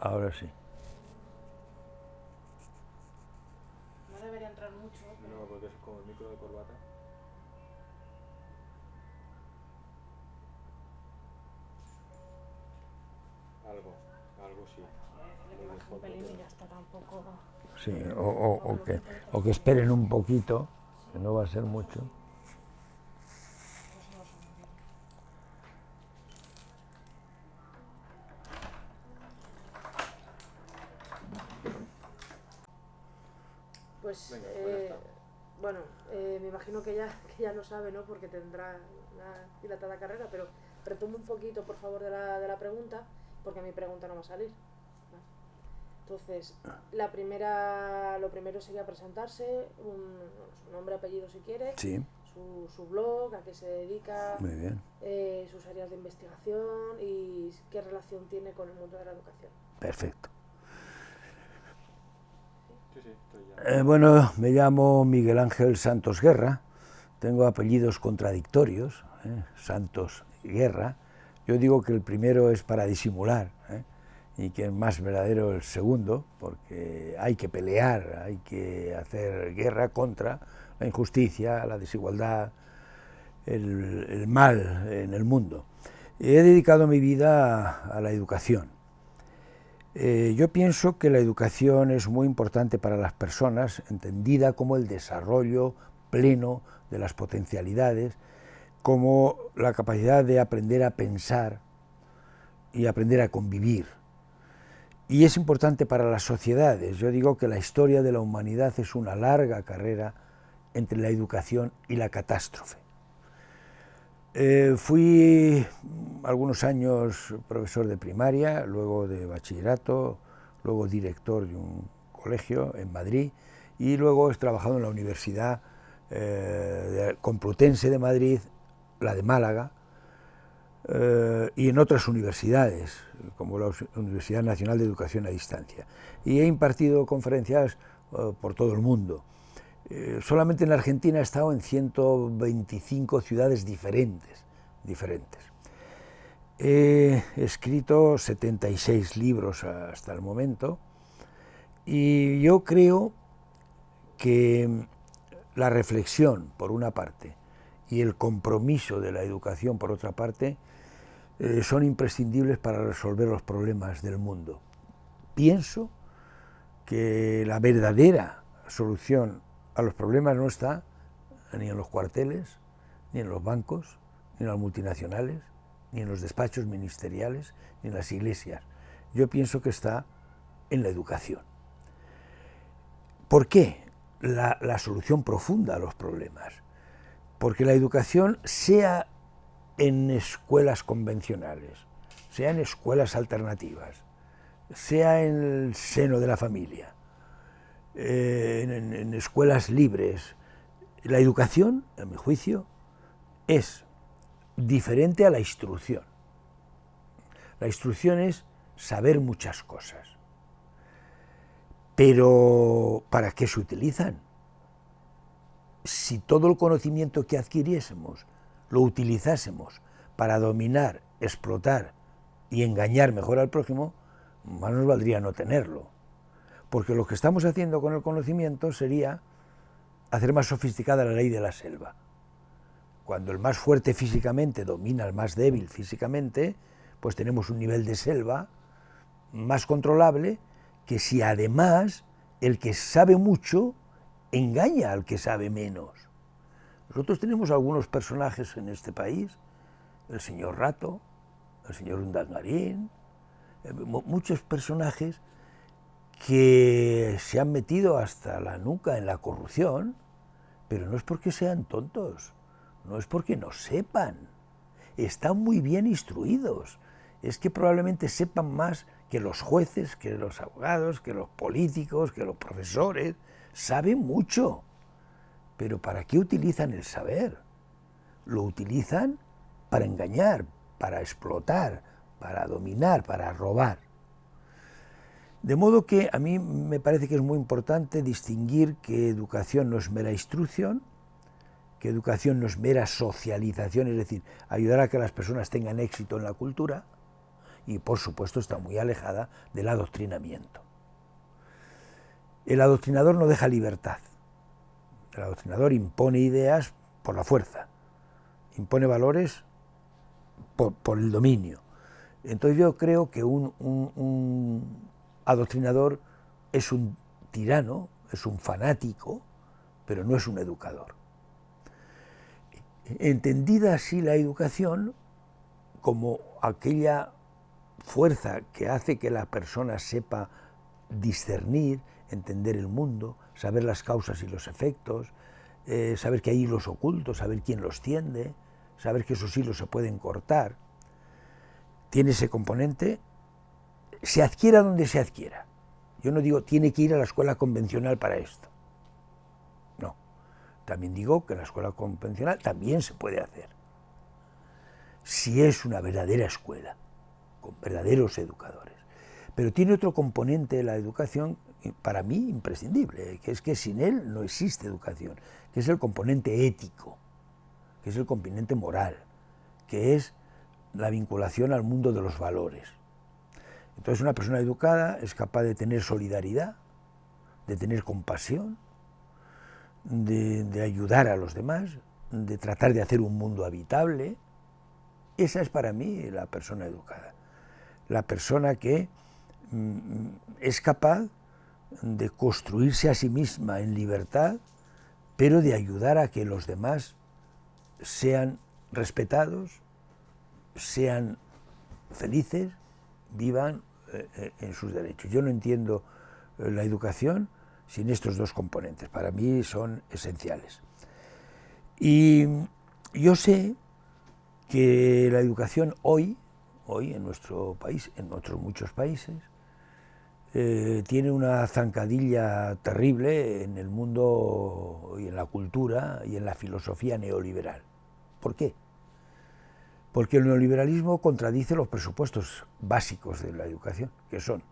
Ahora sí. No debería entrar mucho, pero... No, porque es como el micro de corbata. Algo sí. Le baje un pelín y ya está, tampoco... Sí, o que esperen un poquito, que no va a ser mucho. Pues, Venga, pues ya está. bueno, me imagino que ya lo sabe, ¿no? Porque tendrá una dilatada carrera, pero retomo un poquito, por favor, de la pregunta, porque mi pregunta no va a salir. ¿Vale? Entonces, lo primero sería presentarse, su nombre, apellido si quiere, Sí, su blog, a qué se dedica, muy bien. sus áreas de investigación y qué relación tiene con el mundo de la educación. Perfecto. Sí, estoy ya. Bueno, me llamo Miguel Ángel Santos Guerra, tengo apellidos contradictorios, Santos y Guerra. Yo digo que el primero es para disimular, y que es más verdadero el segundo, porque hay que pelear, hay que hacer guerra contra la injusticia, la desigualdad, el mal en el mundo. He dedicado mi vida a la educación. Yo pienso que la educación es muy importante para las personas, entendida como el desarrollo pleno de las potencialidades, como la capacidad de aprender a pensar y aprender a convivir. Y es importante para las sociedades. Yo digo que la historia de la humanidad es una larga carrera entre la educación y la catástrofe. Fui algunos años profesor de primaria, luego de bachillerato, luego director de un colegio en Madrid y luego he trabajado en la Universidad Complutense de Madrid, la de Málaga, y en otras universidades, como la Universidad Nacional de Educación a Distancia. Y he impartido conferencias por todo el mundo. Solamente en Argentina he estado en 125 ciudades diferentes. He escrito 76 libros hasta el momento y yo creo que la reflexión, por una parte, y el compromiso de la educación, por otra parte, son imprescindibles para resolver los problemas del mundo. Pienso que la verdadera solución a los problemas no está ni en los cuarteles, ni en los bancos, ni en las multinacionales, ni en los despachos ministeriales, ni en las iglesias. Yo pienso que está en la educación. ¿Por qué la solución profunda a los problemas? Porque la educación, sea en escuelas convencionales, sea en escuelas alternativas, sea en el seno de la familia, en escuelas libres, la educación, a mi juicio, es diferente a la instrucción. La instrucción es saber muchas cosas. Pero ¿para qué se utilizan? Si todo el conocimiento que adquiriésemos lo utilizásemos para dominar, explotar y engañar mejor al prójimo, más nos valdría no tenerlo. Porque lo que estamos haciendo con el conocimiento sería hacer más sofisticada la ley de la selva. Cuando el más fuerte físicamente domina al más débil físicamente, pues tenemos un nivel de selva más controlable que si además el que sabe mucho engaña al que sabe menos. Nosotros tenemos algunos personajes en este país, el señor Rato, el señor Undangarín, muchos personajes que se han metido hasta la nuca en la corrupción, pero no es porque sean tontos, no es porque no sepan, están muy bien instruidos, es que probablemente sepan más que los jueces, que los abogados, que los políticos, que los profesores, saben mucho, pero ¿para qué utilizan el saber? Lo utilizan para engañar, para explotar, para dominar, para robar. De modo que a mí me parece que es muy importante distinguir que educación no es mera instrucción, que educación no es mera socialización, es decir, ayudar a que las personas tengan éxito en la cultura, y por supuesto está muy alejada del adoctrinamiento. El adoctrinador no deja libertad. El adoctrinador impone ideas por la fuerza, impone valores por el dominio. Entonces yo creo que un adoctrinador es un tirano, es un fanático, pero no es un educador. Entendida así la educación como aquella fuerza que hace que la persona sepa discernir, entender el mundo, saber las causas y los efectos, saber que hay hilos ocultos, saber quién los tiende, saber que esos hilos se pueden cortar, tiene ese componente, se adquiera donde se adquiera. Yo no digo tiene que ir a la escuela convencional para esto. No. También digo que en la escuela convencional también se puede hacer. Si es una verdadera escuela, con verdaderos educadores. Pero tiene otro componente de la educación, para mí imprescindible, que es que sin él no existe educación, que es el componente ético, que es el componente moral, que es la vinculación al mundo de los valores. Entonces una persona educada es capaz de tener solidaridad, de tener compasión, de ayudar a los demás, de tratar de hacer un mundo habitable. Esa es para mí la persona educada, la persona que es capaz de construirse a sí misma en libertad, pero de ayudar a que los demás sean respetados, sean felices, vivan en sus derechos. Yo no entiendo la educación sin estos dos componentes, para mí son esenciales. Y yo sé que la educación hoy en nuestro país, en otros muchos países, tiene una zancadilla terrible en el mundo y en la cultura y en la filosofía neoliberal. ¿Por qué? Porque el neoliberalismo contradice los presupuestos básicos de la educación, que son,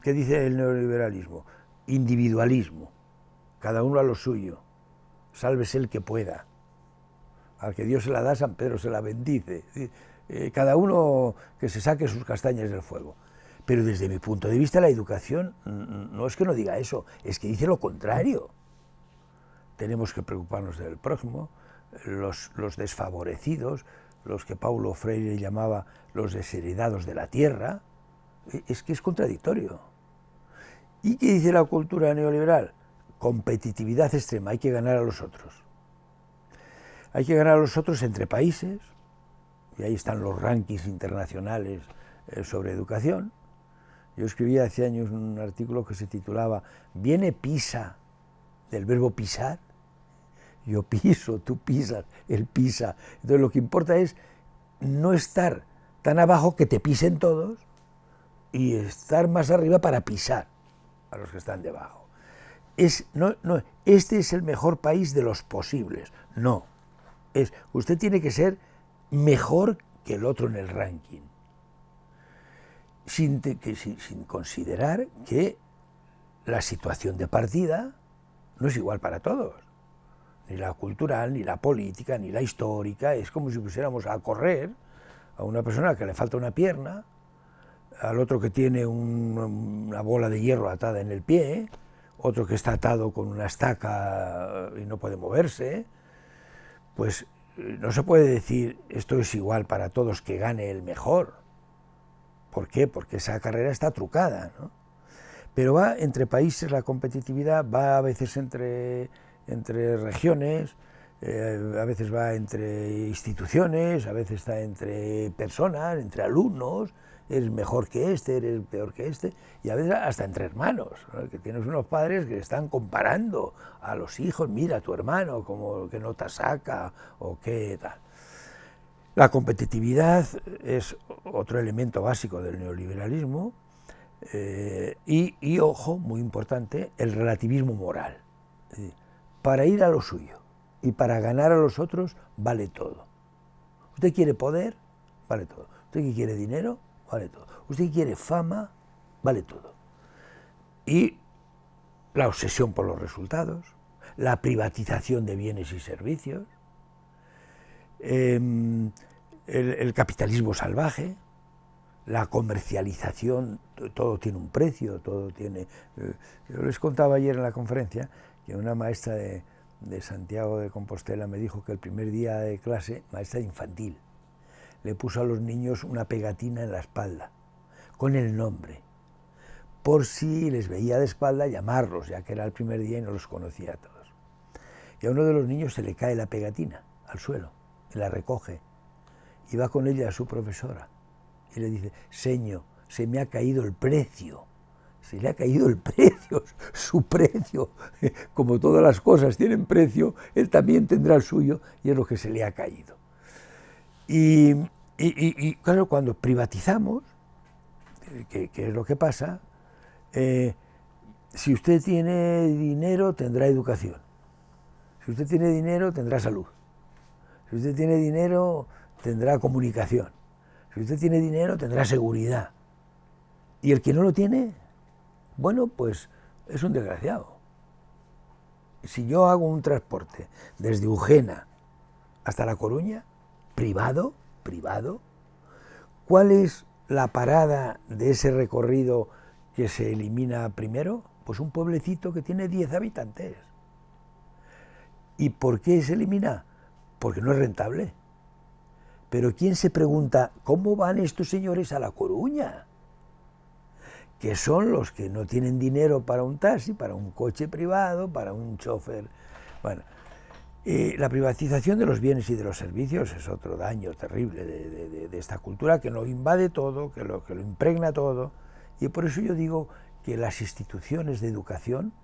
¿qué dice el neoliberalismo? Individualismo, cada uno a lo suyo, sálvese el que pueda, al que Dios se la da, San Pedro se la bendice, cada uno que se saque sus castañas del fuego. Pero desde mi punto de vista la educación no es que no diga eso, es que dice lo contrario. Tenemos que preocuparnos del prójimo, los desfavorecidos, los que Paulo Freire llamaba los desheredados de la tierra. Es que es contradictorio. ¿Y qué dice la cultura neoliberal? Competitividad extrema, hay que ganar a los otros. Hay que ganar a los otros entre países, y ahí están los rankings internacionales sobre educación. Yo escribí hace años un artículo que se titulaba ¿Viene PISA del verbo pisar? Yo piso, tú pisas, él pisa. Entonces lo que importa es no estar tan abajo que te pisen todos y estar más arriba para pisar a los que están debajo. Este es el mejor país de los posibles. No, usted tiene que ser mejor que el otro en el ranking, sin considerar que la situación de partida no es igual para todos, ni la cultural, ni la política, ni la histórica. Es como si pusiéramos a correr a una persona que le falta una pierna, al otro que tiene una bola de hierro atada en el pie, otro que está atado con una estaca y no puede moverse. Pues no se puede decir esto es igual para todos, que gane el mejor. ¿Por qué? Porque esa carrera está trucada, ¿no? Pero va entre países la competitividad, va a veces entre regiones, a veces va entre instituciones, a veces está entre personas, entre alumnos, eres mejor que este, eres peor que este, y a veces hasta entre hermanos, ¿no? Que tienes unos padres que están comparando a los hijos, mira a tu hermano, como qué nota saca o qué tal. La competitividad es otro elemento básico del neoliberalismo y, ojo, muy importante, el relativismo moral. Es decir, para ir a lo suyo y para ganar a los otros vale todo. Usted quiere poder, vale todo. Usted quiere dinero, vale todo. Usted quiere fama, vale todo. Y la obsesión por los resultados, la privatización de bienes y servicios, el capitalismo salvaje, la comercialización, todo tiene un precio, todo tiene... Yo les contaba ayer en la conferencia que una maestra de Santiago de Compostela me dijo que el primer día de clase, maestra de infantil, le puso a los niños una pegatina en la espalda, con el nombre, por si les veía de espalda llamarlos, ya que era el primer día y no los conocía a todos. Y a uno de los niños se le cae la pegatina al suelo, y la recoge, y va con ella a su profesora, y le dice: señor, se me ha caído el precio. Se le ha caído el precio, su precio. Como todas las cosas tienen precio, él también tendrá el suyo, y es lo que se le ha caído. Y claro, cuando privatizamos, que es lo que pasa, si usted tiene dinero, tendrá educación. Si usted tiene dinero, tendrá salud. Si usted tiene dinero, tendrá comunicación. Si usted tiene dinero, tendrá seguridad. Y el que no lo tiene, bueno, pues es un desgraciado. Si yo hago un transporte desde Eugena hasta La Coruña, privado, ¿cuál es la parada de ese recorrido que se elimina primero? Pues un pueblecito que tiene 10 habitantes. ¿Y por qué se elimina? Porque no es rentable. Pero ¿quién se pregunta cómo van estos señores a La Coruña? Que son los que no tienen dinero para un taxi, para un coche privado, para un chofer. Bueno, la privatización de los bienes y de los servicios es otro daño terrible de esta cultura que lo invade todo, que lo impregna todo, y por eso yo digo que las instituciones de educación,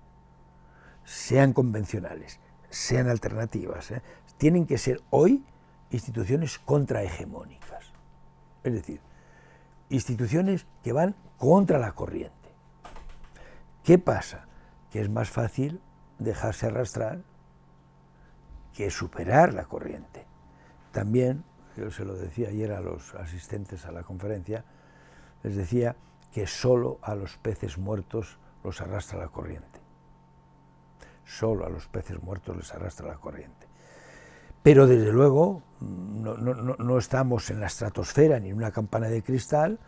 sean convencionales, sean alternativas, tienen que ser hoy instituciones contrahegemónicas, es decir, instituciones que van contra la corriente. ¿Qué pasa? Que es más fácil dejarse arrastrar que superar la corriente. También, yo se lo decía ayer a los asistentes a la conferencia, les decía que solo a los peces muertos los arrastra la corriente. Solo a los peces muertos les arrastra la corriente. Pero desde luego no estamos en la estratosfera ni en una campana de cristal,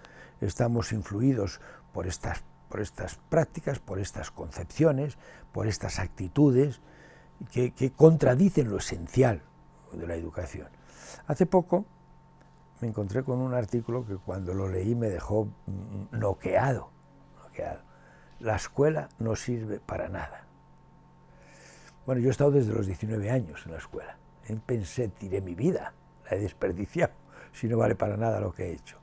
estamos influidos por estas prácticas, por estas concepciones, por estas actitudes que contradicen lo esencial de la educación. Hace poco me encontré con un artículo que cuando lo leí me dejó noqueado. La escuela no sirve para nada. Bueno, yo he estado desde los 19 años en la escuela. Pensé, tiré mi vida, la he desperdiciado, si no vale para nada lo que he hecho.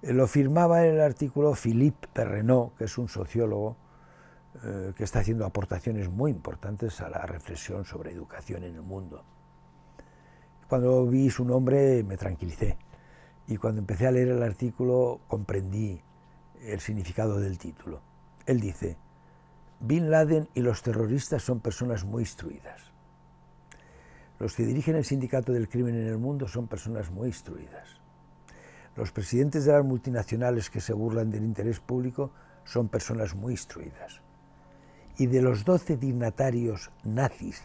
Lo firmaba en el artículo Philippe Perrenot, que es un sociólogo que está haciendo aportaciones muy importantes a la reflexión sobre educación en el mundo. Cuando vi su nombre me tranquilicé, y cuando empecé a leer el artículo comprendí el significado del título. Él dice: Bin Laden y los terroristas son personas muy instruidas. Los que dirigen el sindicato del crimen en el mundo son personas muy instruidas. Los presidentes de las multinacionales que se burlan del interés público son personas muy instruidas. Y de los 12 dignatarios nazis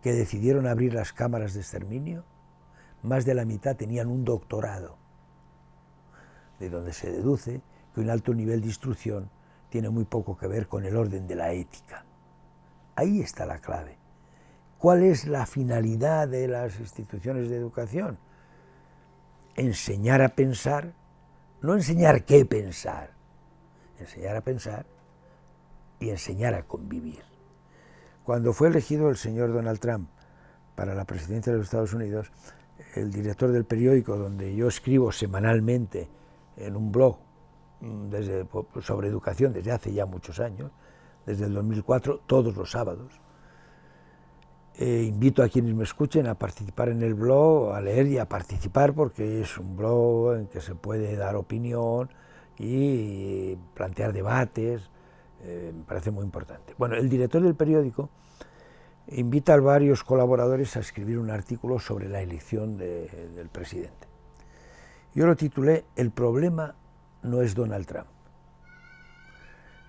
que decidieron abrir las cámaras de exterminio, más de la mitad tenían un doctorado, de donde se deduce que un alto nivel de instrucción tiene muy poco que ver con el orden de la ética. Ahí está la clave. ¿Cuál es la finalidad de las instituciones de educación? Enseñar a pensar, no enseñar qué pensar, enseñar a pensar y enseñar a convivir. Cuando fue elegido el señor Donald Trump para la presidencia de los Estados Unidos, el director del periódico donde yo escribo semanalmente en un blog sobre educación desde hace ya muchos años, desde el 2004, todos los sábados, invito a quienes me escuchen a participar en el blog, a leer y a participar, porque es un blog en que se puede dar opinión y plantear debates, me parece muy importante. Bueno, el director del periódico invita a varios colaboradores a escribir un artículo sobre la elección del presidente. Yo lo titulé El problema no es Donald Trump.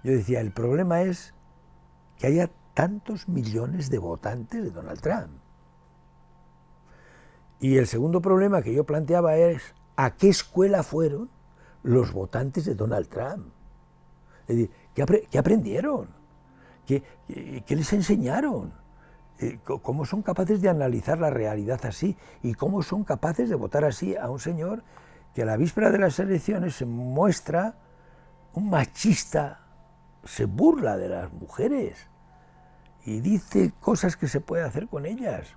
Yo decía, el problema es que haya tantos millones de votantes de Donald Trump. Y el segundo problema que yo planteaba es a qué escuela fueron los votantes de Donald Trump. Es decir, ¿qué aprendieron? ¿Qué les enseñaron? ¿Cómo son capaces de analizar la realidad así? ¿Y cómo son capaces de votar así a un señor que a la víspera de las elecciones se muestra un machista, se burla de las mujeres y dice cosas que se puede hacer con ellas?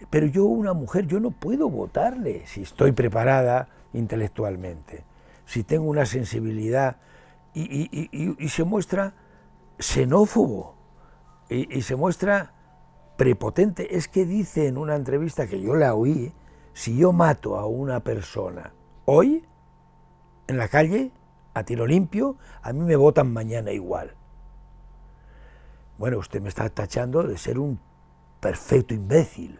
Pero yo, una mujer, yo no puedo votarle si estoy preparada intelectualmente, si tengo una sensibilidad, y se muestra xenófobo y se muestra prepotente. Es que dice en una entrevista que yo la oí, si yo mato a una persona hoy, en la calle, a tiro limpio, a mí me votan mañana igual. Bueno, usted me está tachando de ser un perfecto imbécil,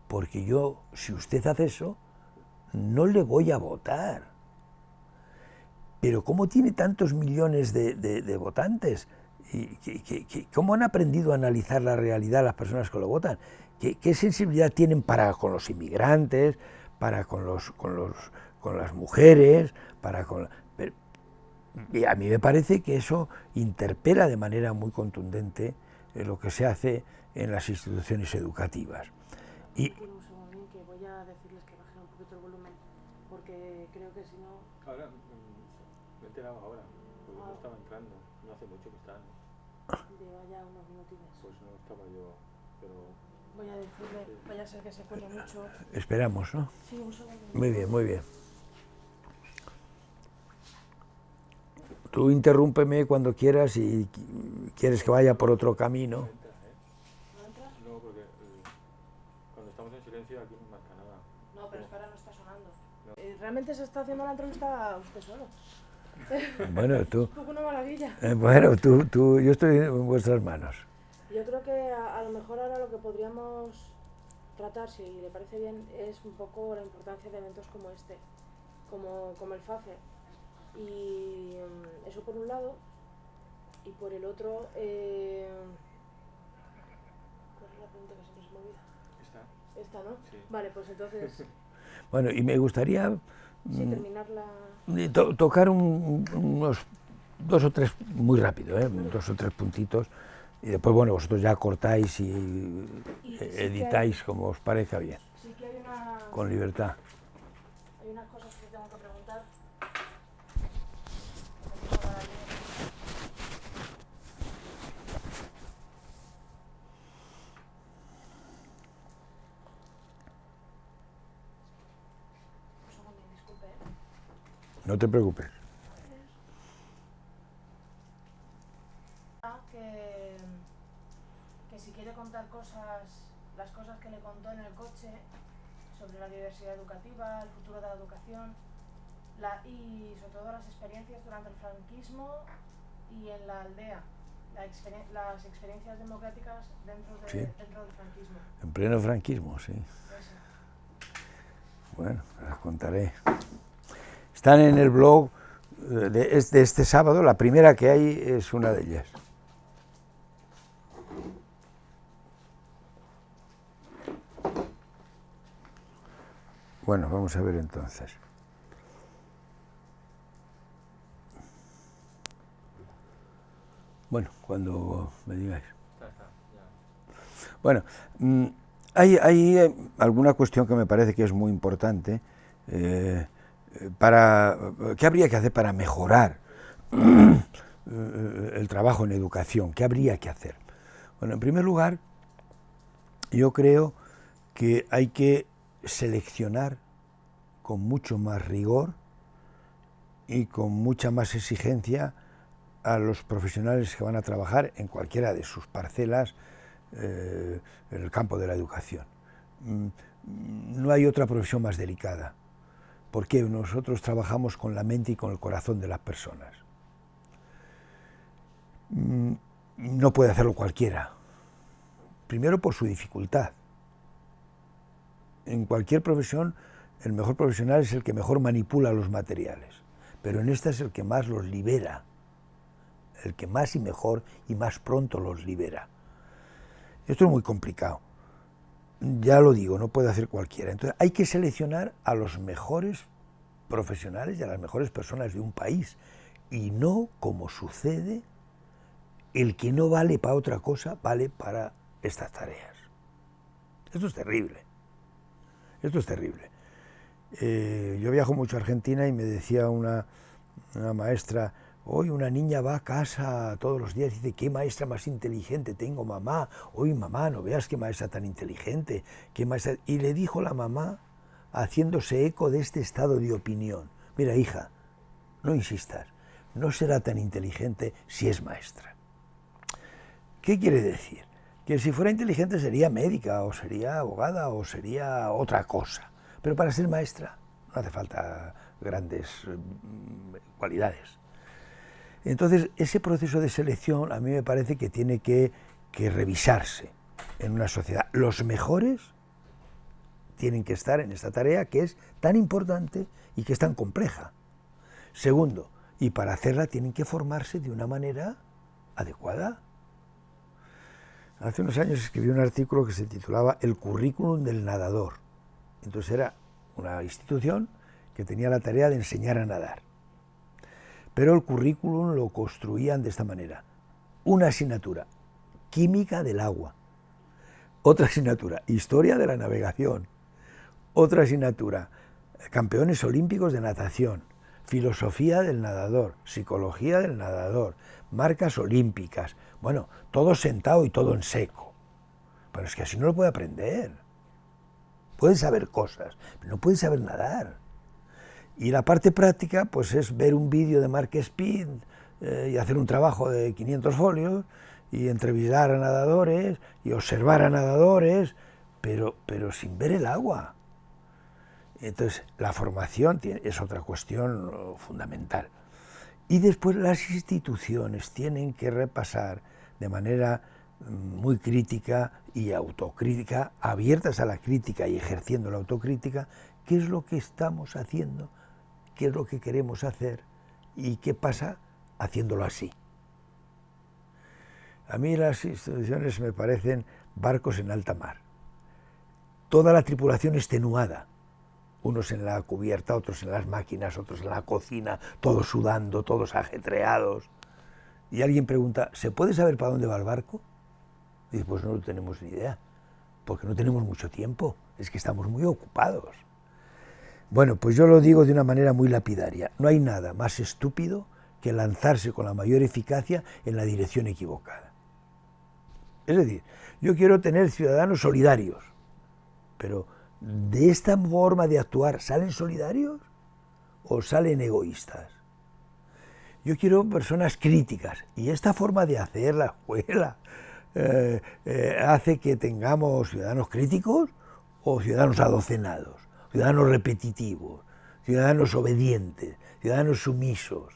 porque yo, si usted hace eso, no le voy a votar. Pero ¿cómo tiene tantos millones de votantes? ¿Cómo han aprendido a analizar la realidad las personas que lo votan? ¿Qué sensibilidad tienen para con los inmigrantes, para con las mujeres, y a mí me parece que eso interpela de manera muy contundente lo que se hace en las instituciones educativas. Un segundín, que voy a decirles que bajen un poquito el volumen, porque creo que si no... Ahora, me he enterado ahora, porque no estaba entrando, no hace mucho que están. Lleva ya unos minutines. Pues no estaba yo, pero... Voy a decirle, vaya a ser que se cuele mucho. Esperamos, ¿no? Sí, un segundo. Muy bien, muy bien. Tú interrúmpeme cuando quieras y quieres que vaya por otro camino. ¿No entra? No, porque cuando estamos en silencio aquí no marca nada. No, pero es que ahora no está sonando. Realmente se está haciendo la entrevista usted solo. Bueno, tú... Es un poco una maravilla. Bueno, yo estoy en vuestras manos. Yo creo que a lo mejor ahora lo que podríamos tratar, si le parece bien, es un poco la importancia de eventos como este, como el FAFE. Y eso por un lado, y por el otro, ¿cuál es la pregunta que siempre se me olvida? Esta, ¿no? Sí. Vale, pues entonces, Bueno, y me gustaría sí, terminar la... tocar unos 2 o 3, muy rápido, 2 o 3 puntitos, y después, bueno, vosotros ya cortáis y editáis como os parezca bien, Sí que hay con libertad. hay unas cosas que tengo que preguntar. Un segundo, disculpe. No te preocupes. Que si quiere contar las cosas que le contó en el coche sobre la diversidad educativa, el futuro de la educación, y sobre todo las experiencias durante el franquismo y en la aldea, las experiencias democráticas dentro del franquismo. En pleno franquismo, sí. Eso. Bueno, las contaré. Están en el blog de este sábado, la primera que hay es una de ellas. Bueno, vamos a ver entonces. Bueno, cuando me digáis. Está, ya. Bueno, hay alguna cuestión que me parece que es muy importante. ¿Qué habría que hacer para mejorar el trabajo en educación? ¿Qué habría que hacer? Bueno, en primer lugar, yo creo que hay que seleccionar con mucho más rigor y con mucha más exigencia a los profesionales que van a trabajar en cualquiera de sus parcelas en el campo de la educación. No hay otra profesión más delicada, porque nosotros trabajamos con la mente y con el corazón de las personas. No puede hacerlo cualquiera, primero por su dificultad. En cualquier profesión, el mejor profesional es el que mejor manipula los materiales, pero en esta es el que más los libera, el que más y mejor y más pronto los libera. Esto es muy complicado, ya lo digo, no puede hacer cualquiera. Entonces hay que seleccionar a los mejores profesionales y a las mejores personas de un país, y no como sucede, el que no vale para otra cosa, vale para estas tareas. Esto es terrible, esto es terrible. Yo viajo mucho a Argentina y me decía una maestra, hoy una niña va a casa todos los días y dice, qué maestra más inteligente tengo, mamá. Hoy mamá, no veas qué maestra tan inteligente, qué maestra... Y le dijo la mamá, haciéndose eco de este estado de opinión, mira hija, no insistas, no será tan inteligente si es maestra. ¿Qué quiere decir? Que si fuera inteligente sería médica, o sería abogada, o sería otra cosa. Pero para ser maestra no hace falta grandes cualidades. Entonces, ese proceso de selección a mí me parece que tiene que revisarse en una sociedad. Los mejores tienen que estar en esta tarea que es tan importante y que es tan compleja. Segundo, y para hacerla tienen que formarse de una manera adecuada. Hace unos años escribí un artículo que se titulaba El currículum del nadador. Entonces era una institución que tenía la tarea de enseñar a nadar. Pero el currículum lo construían de esta manera. Una asignatura, química del agua. Otra asignatura, historia de la navegación. Otra asignatura, campeones olímpicos de natación. Filosofía del nadador, psicología del nadador, marcas olímpicas. Bueno, todo sentado y todo en seco. Pero es que así no lo puede aprender. Puede saber cosas, pero no puede saber nadar. Y la parte práctica, pues es ver un vídeo de Mark Speed y hacer un trabajo de 500 folios y entrevistar a nadadores y observar a nadadores, pero sin ver el agua. Entonces, la formación es otra cuestión fundamental. Y después las instituciones tienen que repasar de manera muy crítica y autocrítica, abiertas a la crítica y ejerciendo la autocrítica, qué es lo que estamos haciendo, qué es lo que queremos hacer y qué pasa haciéndolo así. A mí las instituciones me parecen barcos en alta mar. Toda la tripulación extenuada, unos en la cubierta, otros en las máquinas, otros en la cocina, todos sudando, todos ajetreados. Y alguien pregunta, ¿se puede saber para dónde va el barco? Y dice, pues no tenemos ni idea, porque no tenemos mucho tiempo, es que estamos muy ocupados. Bueno, pues yo lo digo de una manera muy lapidaria, no hay nada más estúpido que lanzarse con la mayor eficacia en la dirección equivocada. Es decir, yo quiero tener ciudadanos solidarios, pero ¿de esta forma de actuar salen solidarios o salen egoístas? Yo quiero personas críticas y esta forma de hacer la escuela hace que tengamos ciudadanos críticos o ciudadanos adocenados, ciudadanos repetitivos, ciudadanos obedientes, ciudadanos sumisos.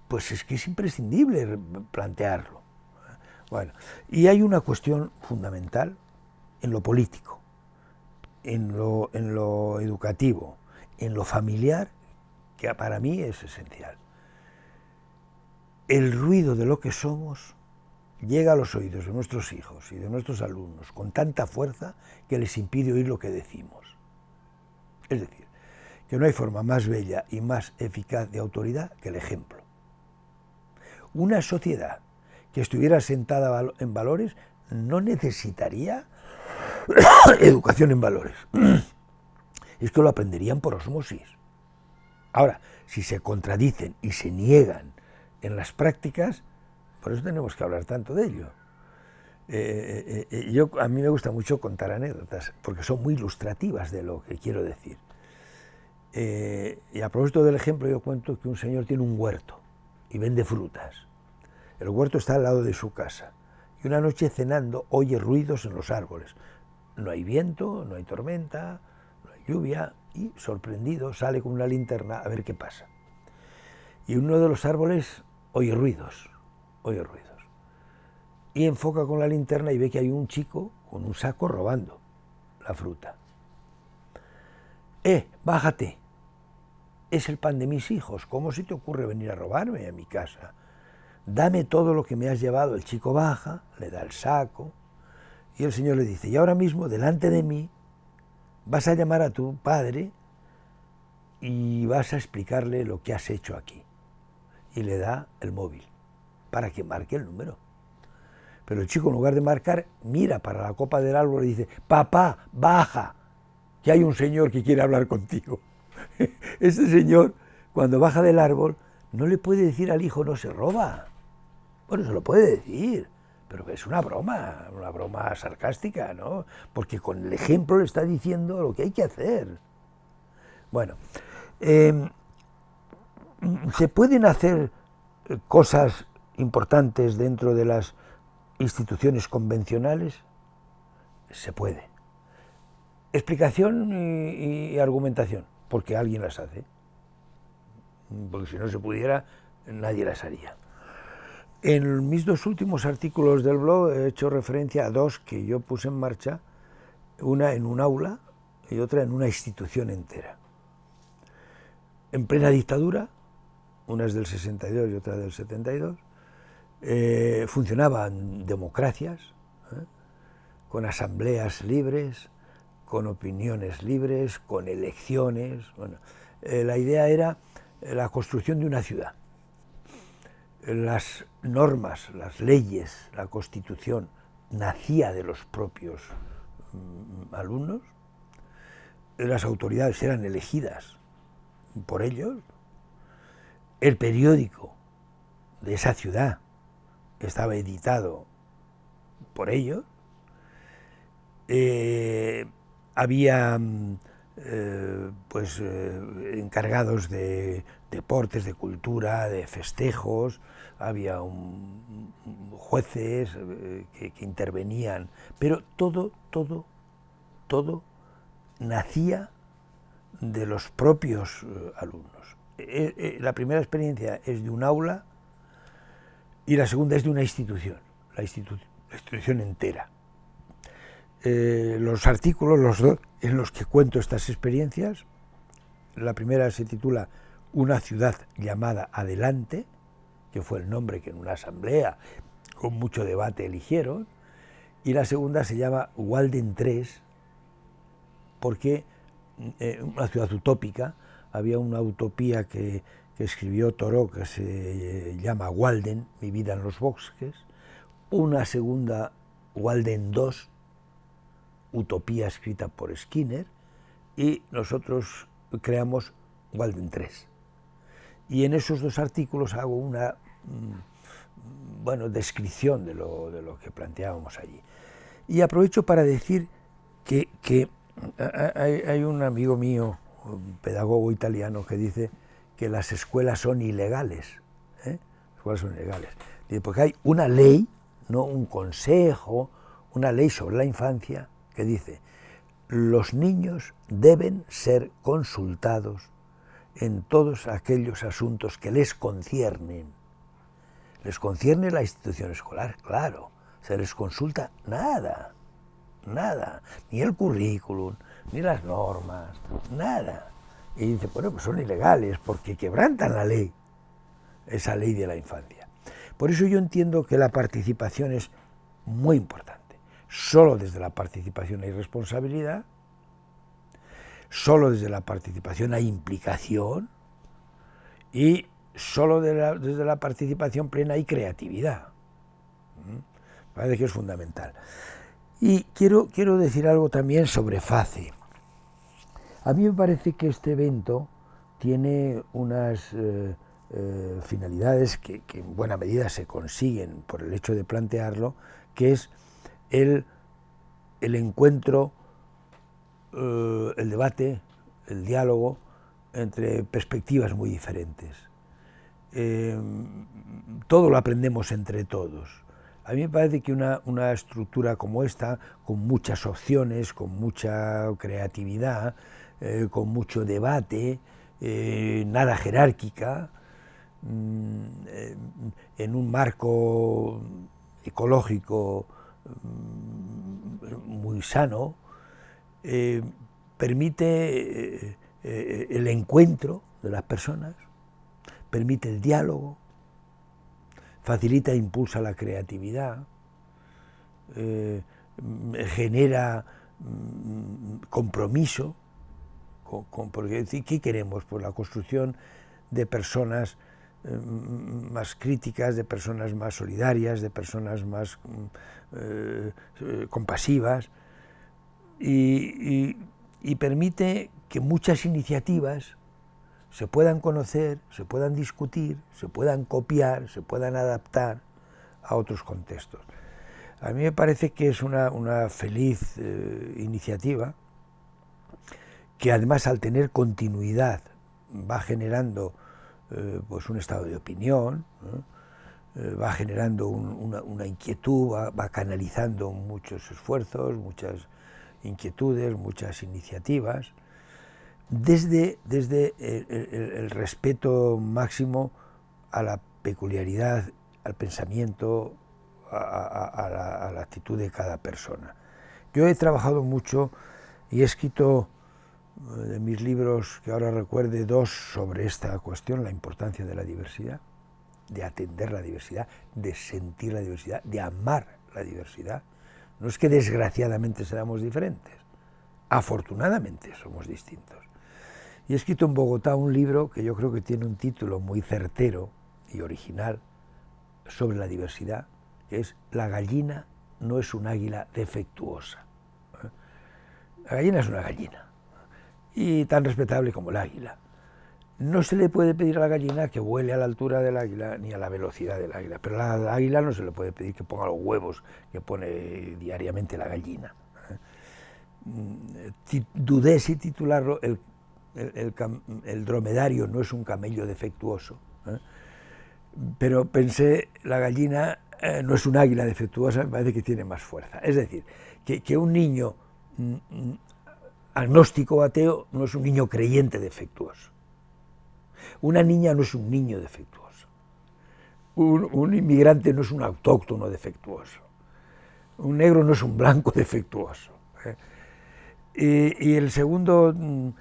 Pues es que es imprescindible plantearlo. Bueno, y hay una cuestión fundamental en lo político, en lo educativo, en lo familiar, que para mí es esencial. El ruido de lo que somos llega a los oídos de nuestros hijos y de nuestros alumnos con tanta fuerza que les impide oír lo que decimos. Es decir, que no hay forma más bella y más eficaz de autoridad que el ejemplo. Una sociedad que estuviera sentada en valores no necesitaría educación en valores. Es que lo aprenderían por osmosis. Ahora, si se contradicen y se niegan en las prácticas, por eso tenemos que hablar tanto de ello. A mí me gusta mucho contar anécdotas, porque son muy ilustrativas de lo que quiero decir. Y a propósito del ejemplo, yo cuento que un señor tiene un huerto y vende frutas. El huerto está al lado de su casa. Y una noche cenando oye ruidos en los árboles. No hay viento, no hay tormenta, no hay lluvia, y sorprendido sale con una linterna a ver qué pasa. Y uno de los árboles oye ruidos. Y enfoca con la linterna y ve que hay un chico con un saco robando la fruta. Bájate, es el pan de mis hijos, ¿cómo se te ocurre venir a robarme a mi casa? Dame todo lo que me has llevado. El chico baja, le da el saco, y el señor le dice, y ahora mismo, delante de mí, vas a llamar a tu padre y vas a explicarle lo que has hecho aquí. Y le da el móvil para que marque el número. Pero el chico, en lugar de marcar, mira para la copa del árbol y dice: papá, baja, que hay un señor que quiere hablar contigo. Este señor, cuando baja del árbol, no le puede decir al hijo: no se roba. Bueno, se lo puede decir, pero es una broma sarcástica, ¿no? Porque con el ejemplo le está diciendo lo que hay que hacer. Bueno, se pueden hacer cosas importantes dentro de las instituciones convencionales. Se puede. Explicación y argumentación, porque alguien las hace. Porque si no se pudiera, nadie las haría. En mis 2 últimos artículos del blog he hecho referencia a 2 que yo puse en marcha, una en un aula y otra en una institución entera. En plena dictadura, una es del 62 y otra del 72, funcionaban democracias, con asambleas libres, con opiniones libres, con elecciones. Bueno, la idea era la construcción de una ciudad. Las normas, las leyes, la Constitución nacía de los propios alumnos, las autoridades eran elegidas por ellos, el periódico de esa ciudad estaba editado por ellos, había encargados de deportes, de cultura, de festejos, había jueces que intervenían, pero todo nacía de los propios alumnos. La primera experiencia es de un aula y la segunda es de una institución, la institución entera. Los artículos, los 2 en los que cuento estas experiencias, la primera se titula Una ciudad llamada Adelante, que fue el nombre que en una asamblea con mucho debate eligieron, y la segunda se llama Walden 3, porque una ciudad utópica, había una utopía que escribió Thoreau que se llama Walden, mi vida en los bosques, una segunda Walden 2, utopía escrita por Skinner, y nosotros creamos Walden 3. Y en esos 2 artículos hago una descripción de lo que planteábamos allí. Y aprovecho para decir que hay un amigo mío, un pedagogo italiano, que dice que las escuelas son ilegales. Las escuelas son ilegales. Dice, porque hay una ley, no un consejo, una ley sobre la infancia que dice: los niños deben ser consultados en todos aquellos asuntos que les conciernen. Les concierne la institución escolar, claro, se les consulta nada, ni el currículum, ni las normas, nada. Y dice, bueno, pues son ilegales porque quebrantan la ley, esa ley de la infancia. Por eso yo entiendo que la participación es muy importante. Solo desde la participación hay responsabilidad, solo desde la participación hay implicación y solo desde la participación plena hay creatividad. Me parece que es fundamental. Y quiero decir algo también sobre FACE. A mí me parece que este evento tiene unas finalidades que en buena medida se consiguen por el hecho de plantearlo, que es el encuentro, el debate, el diálogo entre perspectivas muy diferentes. Todo lo aprendemos entre todos. A mí me parece que una estructura como esta, con muchas opciones, con mucha creatividad, con mucho debate, nada jerárquica, en un marco ecológico muy sano, permite el encuentro de las personas, permite el diálogo, facilita e impulsa la creatividad, genera compromiso porque ¿qué queremos? Pues la construcción de personas más críticas, de personas más solidarias, de personas más compasivas, y permite que muchas iniciativas se puedan conocer, se puedan discutir, se puedan copiar, se puedan adaptar a otros contextos. A mí me parece que es una feliz iniciativa, que además al tener continuidad va generando pues un estado de opinión, ¿no? Va generando una inquietud, va canalizando muchos esfuerzos, muchas inquietudes, muchas iniciativas, desde el respeto máximo a la peculiaridad, al pensamiento, a la actitud de cada persona. Yo he trabajado mucho y he escrito de mis libros, que ahora recuerde, 2 sobre esta cuestión, la importancia de la diversidad, de atender la diversidad, de sentir la diversidad, de amar la diversidad. No es que desgraciadamente seamos diferentes, afortunadamente somos distintos. Y he escrito en Bogotá un libro que yo creo que tiene un título muy certero y original sobre la diversidad, que es La gallina no es un águila defectuosa. La gallina es una gallina, y tan respetable como el águila. No se le puede pedir a la gallina que vuele a la altura del águila ni a la velocidad del águila, pero a la águila no se le puede pedir que ponga los huevos que pone diariamente la gallina. Dudé si titularlo el dromedario no es un camello defectuoso, pero pensé, la gallina no es un águila defectuosa, me parece que tiene más fuerza. Es decir, que un niño agnóstico o ateo no es un niño creyente defectuoso. Una niña no es un niño defectuoso. Un inmigrante no es un autóctono defectuoso. Un negro no es un blanco defectuoso. Y el segundo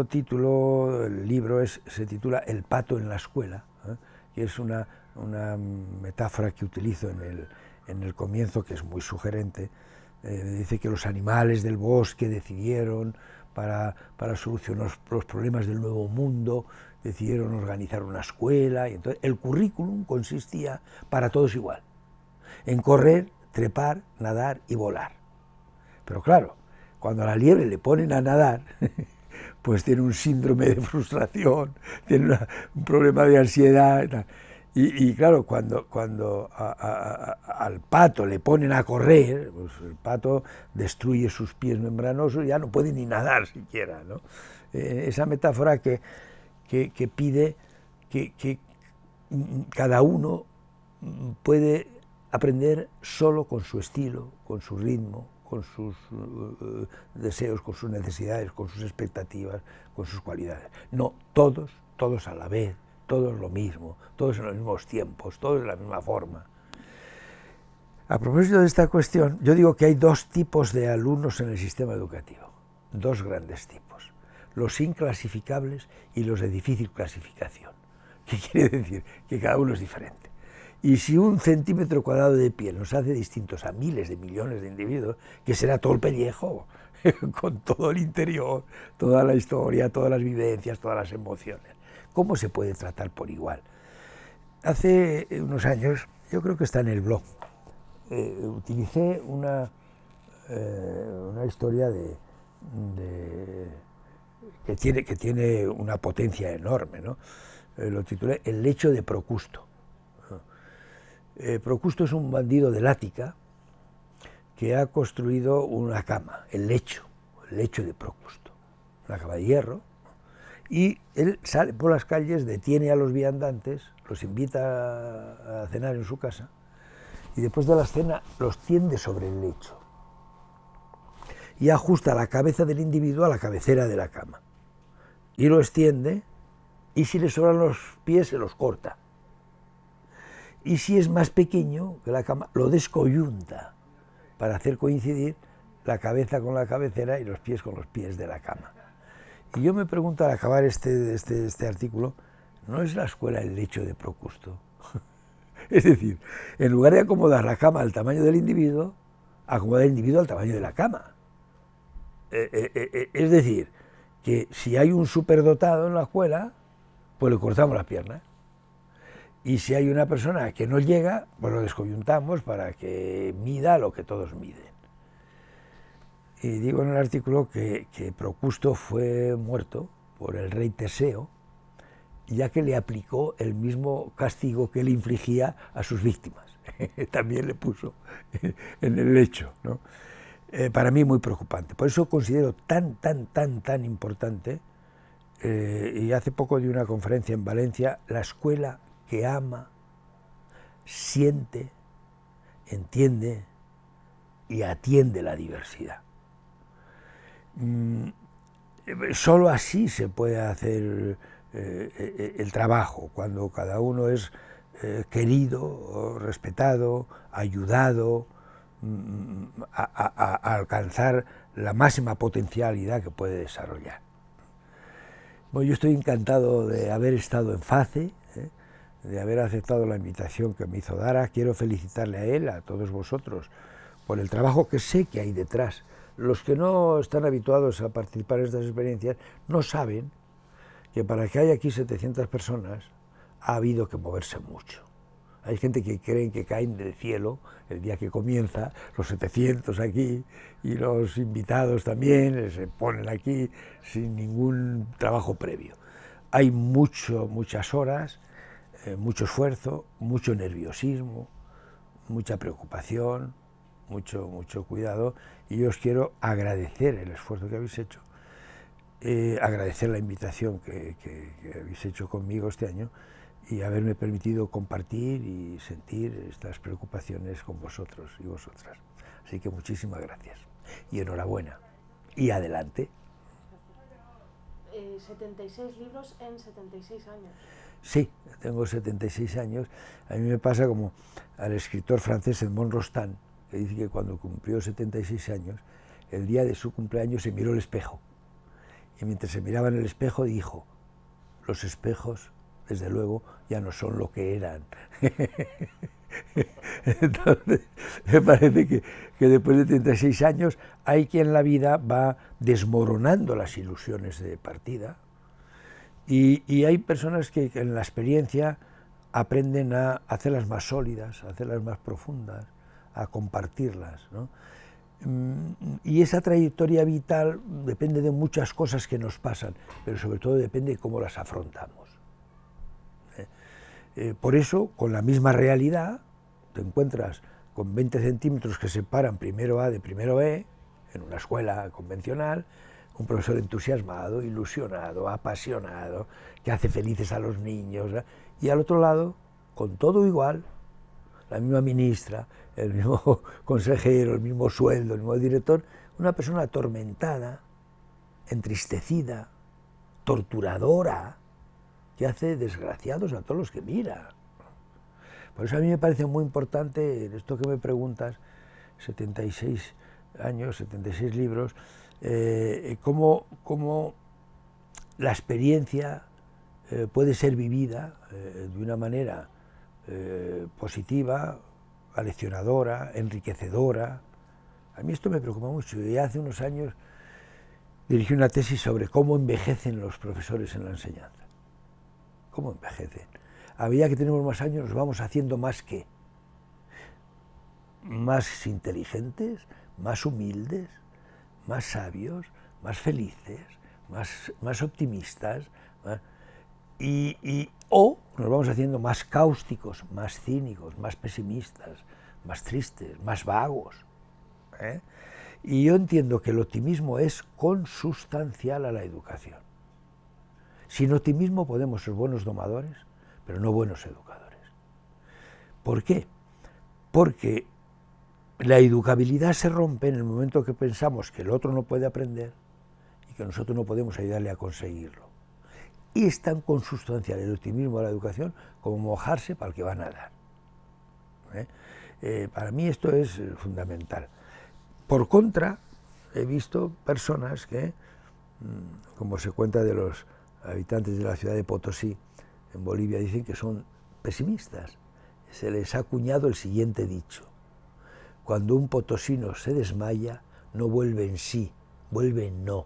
título del libro se titula El pato en la escuela, que es una metáfora que utilizo en el comienzo, que es muy sugerente. Dice que los animales del bosque decidieron, para solucionar los problemas del nuevo mundo, decidieron organizar una escuela, y entonces el currículum consistía para todos igual, en correr, trepar, nadar y volar. Pero claro, cuando a la liebre le ponen a nadar, pues tiene un síndrome de frustración, tiene un problema de ansiedad. Y claro, cuando al pato le ponen a correr, pues el pato destruye sus pies membranosos y ya no puede ni nadar siquiera, ¿no? Esa metáfora que pide que cada uno puede aprender solo con su estilo, con su ritmo, con sus deseos, con sus necesidades, con sus expectativas, con sus cualidades. No, todos a la vez, todos lo mismo, todos en los mismos tiempos, todos de la misma forma. A propósito de esta cuestión, yo digo que hay 2 tipos de alumnos en el sistema educativo, 2 grandes tipos, los inclasificables y los de difícil clasificación. ¿Qué quiere decir? Que cada uno es diferente. Y si 1 centímetro cuadrado de piel nos hace distintos a miles de millones de individuos, que será todo el pellejo, con todo el interior, toda la historia, todas las vivencias, todas las emociones. ¿Cómo se puede tratar por igual? Hace unos años, yo creo que está en el blog, utilicé una historia que tiene una potencia enorme, ¿no? Lo titulé El lecho de Procusto. Procusto es un bandido del Ática que ha construido una cama, el lecho de Procusto, una cama de hierro, y él sale por las calles, detiene a los viandantes, los invita a cenar en su casa, y después de la cena los tiende sobre el lecho y ajusta la cabeza del individuo a la cabecera de la cama y lo extiende, y si le sobran los pies se los corta, y si es más pequeño que la cama lo descoyunta para hacer coincidir la cabeza con la cabecera y los pies con los pies de la cama. Y yo me pregunto al acabar este artículo, ¿no es la escuela el lecho de Procusto? Es decir, en lugar de acomodar la cama al tamaño del individuo, acomoda el individuo al tamaño de la cama. Es decir, que si hay un superdotado en la escuela, pues le cortamos las piernas. Y si hay una persona que no llega, pues lo descoyuntamos para que mida lo que todos miden. Y digo en el artículo que Procusto fue muerto por el rey Teseo, ya que le aplicó el mismo castigo que él infligía a sus víctimas. También le puso en el lecho, ¿no? Para mí muy preocupante. Por eso considero tan importante, y hace poco di una conferencia en Valencia, la escuela que ama, siente, entiende y atiende la diversidad. Solo así se puede hacer el trabajo, cuando cada uno es querido, respetado, ayudado a alcanzar la máxima potencialidad que puede desarrollar. Bueno, yo estoy encantado de haber estado en FACE, de haber aceptado la invitación que me hizo Dara. Quiero felicitarle a él, a todos vosotros, por el trabajo que sé que hay detrás. Los que no están habituados a participar en estas experiencias no saben que para que haya aquí 700 personas ha habido que moverse mucho. Hay gente que creen que caen del cielo el día que comienza, los 700 aquí, y los invitados también se ponen aquí sin ningún trabajo previo. Hay muchas horas, mucho esfuerzo, mucho nerviosismo, mucha preocupación, mucho cuidado, y yo os quiero agradecer el esfuerzo que habéis hecho, agradecer la invitación que habéis hecho conmigo este año y haberme permitido compartir y sentir estas preocupaciones con vosotros y vosotras. Así que muchísimas gracias y enhorabuena y adelante. 76 libros en 76 años. Sí, tengo 76 años. A mí me pasa como al escritor francés Edmond Rostand, que dice que cuando cumplió 76 años, el día de su cumpleaños se miró al espejo. Y mientras se miraba en el espejo dijo, los espejos, desde luego, ya no son lo que eran. Entonces, me parece que después de 36 años hay que en la vida va desmoronando las ilusiones de partida, y hay personas que en la experiencia aprenden a hacerlas más sólidas, a hacerlas más profundas, a compartirlas, ¿no? Y esa trayectoria vital depende de muchas cosas que nos pasan, pero sobre todo depende de cómo las afrontamos. Por eso, con la misma realidad, te encuentras con 20 centímetros que separan primero A de primero B, en una escuela convencional, un profesor entusiasmado, ilusionado, apasionado, que hace felices a los niños, ¿eh? Y al otro lado, con todo igual, la misma ministra, el mismo consejero, el mismo sueldo, el mismo director, una persona atormentada, entristecida, torturadora, que hace desgraciados a todos los que mira. Por eso a mí me parece muy importante, en esto que me preguntas, 76 años, 76 libros, cómo la experiencia puede ser vivida de una manera positiva, aleccionadora, enriquecedora. A mí esto me preocupa mucho. Y hace unos años dirigí una tesis sobre cómo envejecen los profesores en la enseñanza. ¿Cómo envejecen? A medida que tenemos más años nos vamos haciendo más ¿qué? Más inteligentes, más humildes, más sabios, más felices, más optimistas, o nos vamos haciendo más cáusticos, más cínicos, más pesimistas, más tristes, más vagos, ¿eh? Y yo entiendo que el optimismo es consustancial a la educación. Sin optimismo podemos ser buenos domadores, pero no buenos educadores. ¿Por qué? Porque la educabilidad se rompe en el momento que pensamos que el otro no puede aprender y que nosotros no podemos ayudarle a conseguirlo. Y es tan consustancial el optimismo a la educación como mojarse para el que va a nadar. Para mí esto es fundamental. Por contra, he visto personas que, como se cuenta de los habitantes de la ciudad de Potosí, en Bolivia, dicen que son pesimistas. Se les ha acuñado el siguiente dicho: cuando un potosino se desmaya, no vuelve en sí, vuelve en no.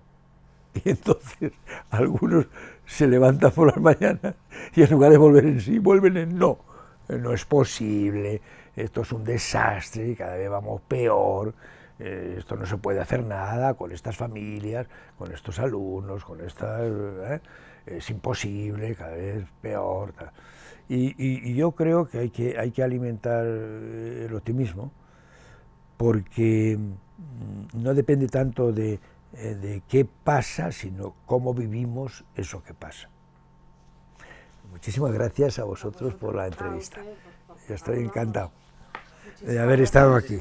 Y entonces algunos se levantan por las mañanas y en lugar de volver en sí, vuelven en no. No es posible, esto es un desastre, cada vez vamos peor, esto no se puede hacer nada con estas familias, con estos alumnos, con estas... es imposible, cada vez peor. Y yo creo que hay que alimentar el optimismo, porque no depende tanto de qué pasa, sino cómo vivimos eso que pasa. Muchísimas gracias a vosotros por la entrevista. Yo estoy encantado de haber estado aquí.